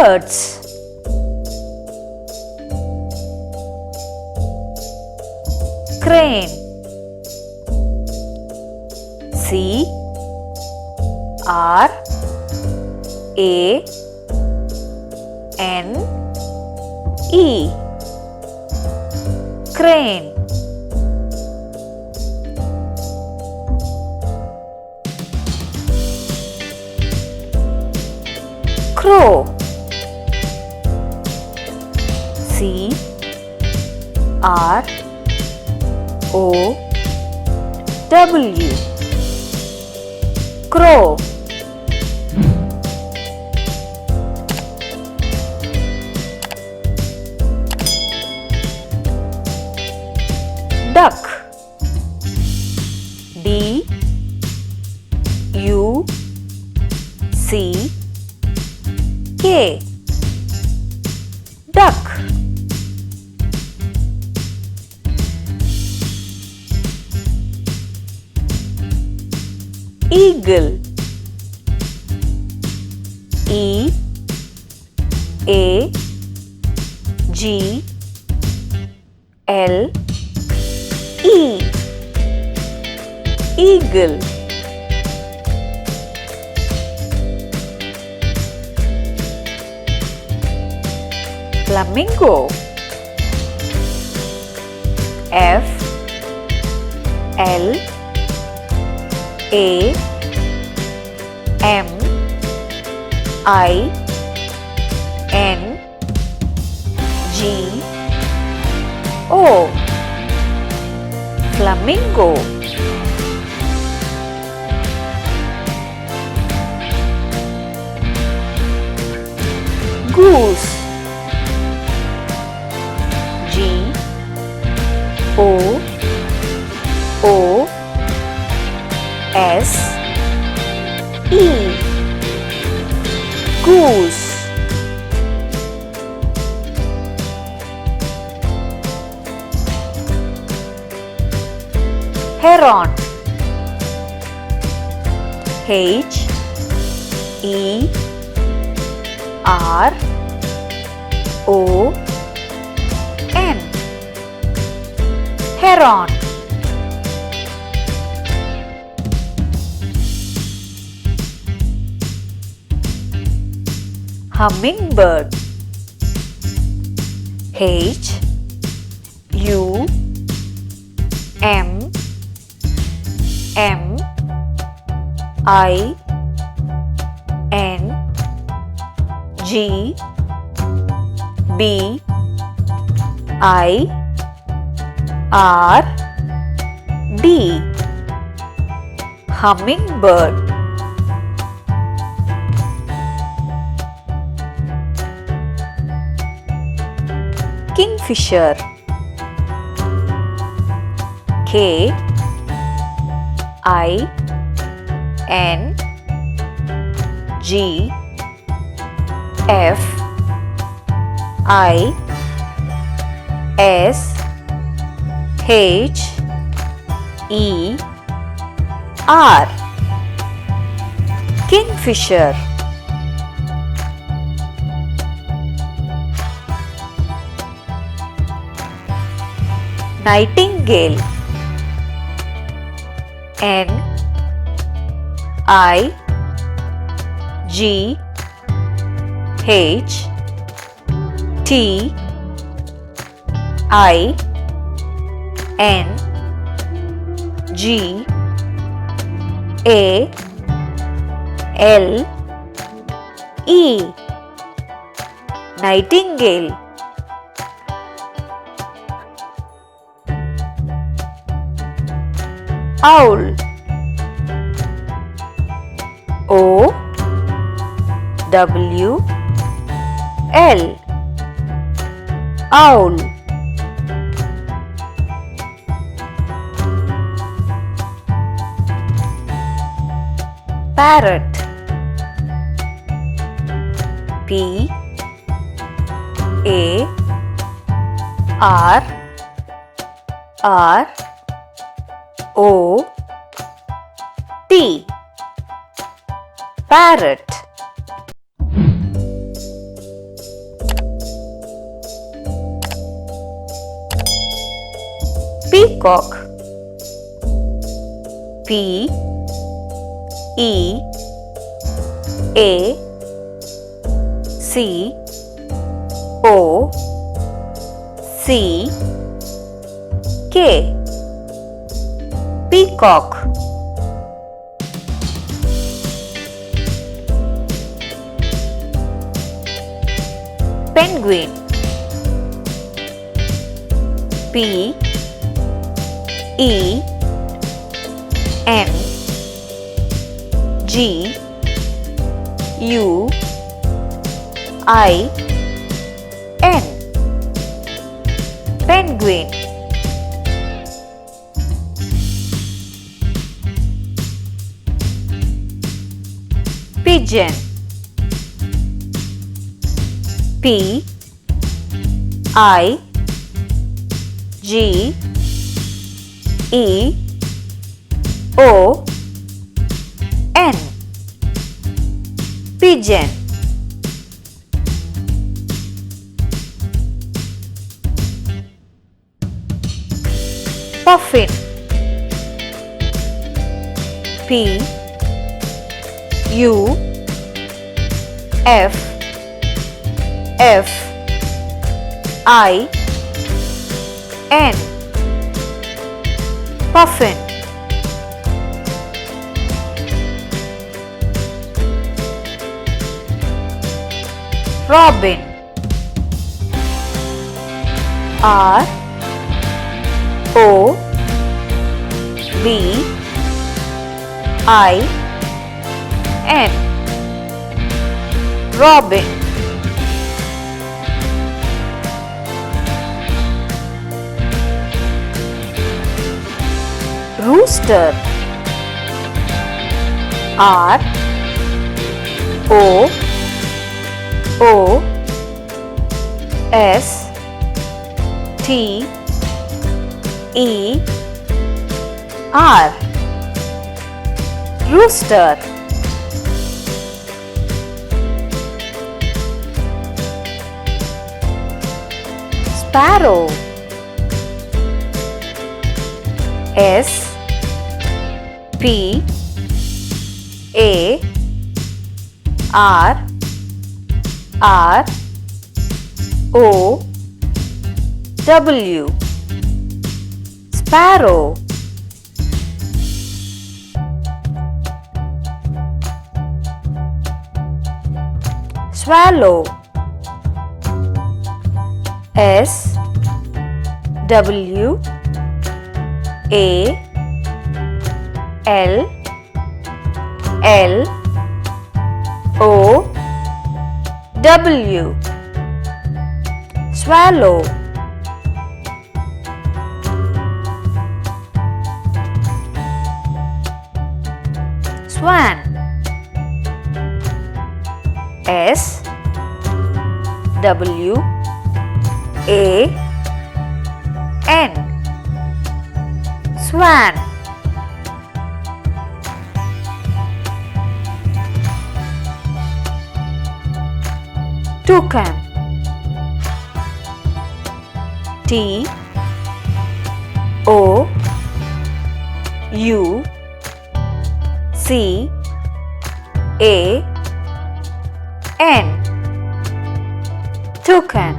birds. Crane. C R A N E. Crane. Crow. C R O W. Crow. Duck. D U C K. Duck. Eagle. E A G L E. Eagle. Flamingo. F L A M I N G O. Flamingo. Goose. G O O S E. Goose. Heron. H E R O N. Heron. Hummingbird. H U M M I N G B I R D. Hummingbird. Kingfisher. K I N G F I S H E R. Kingfisher. Nightingale. N I G H T I N G A L E. Nightingale. Owl. O W L. Owl. Parrot. P A R R O T. Parrot. peacock. P E A C O C K. Peacock. Penguin. P E N G U I N. Penguin. Pigeon. P I G E O N. Pigeon. Puffin. P U F F I N. Puffin. Robin. R O B I N. Robin. Rooster. R O O S T E R. Rooster. Sparrow. S P A R R O W. Sparrow. Swallow. S W A L L O W. Swallow. Swan. S W A N. Swan. Toucan. T O U C A N. Toucan.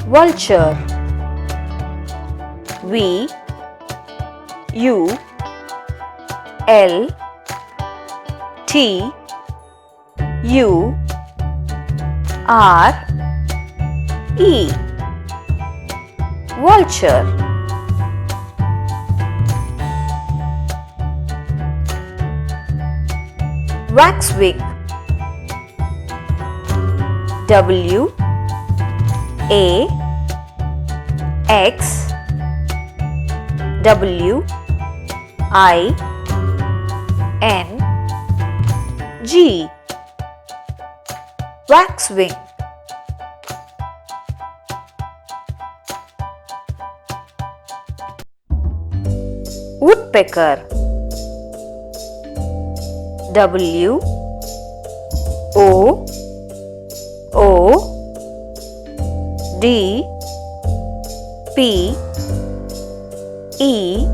Vulture. V U L T U R E. Vulture. Waxwing. W A X W I N G. Waxwing. Woodpecker. W O O D P E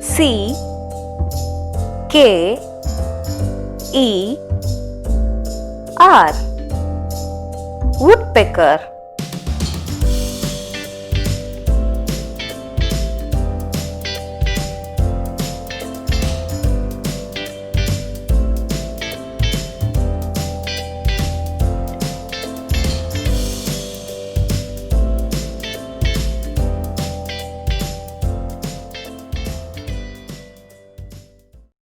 C K E R. Woodpecker.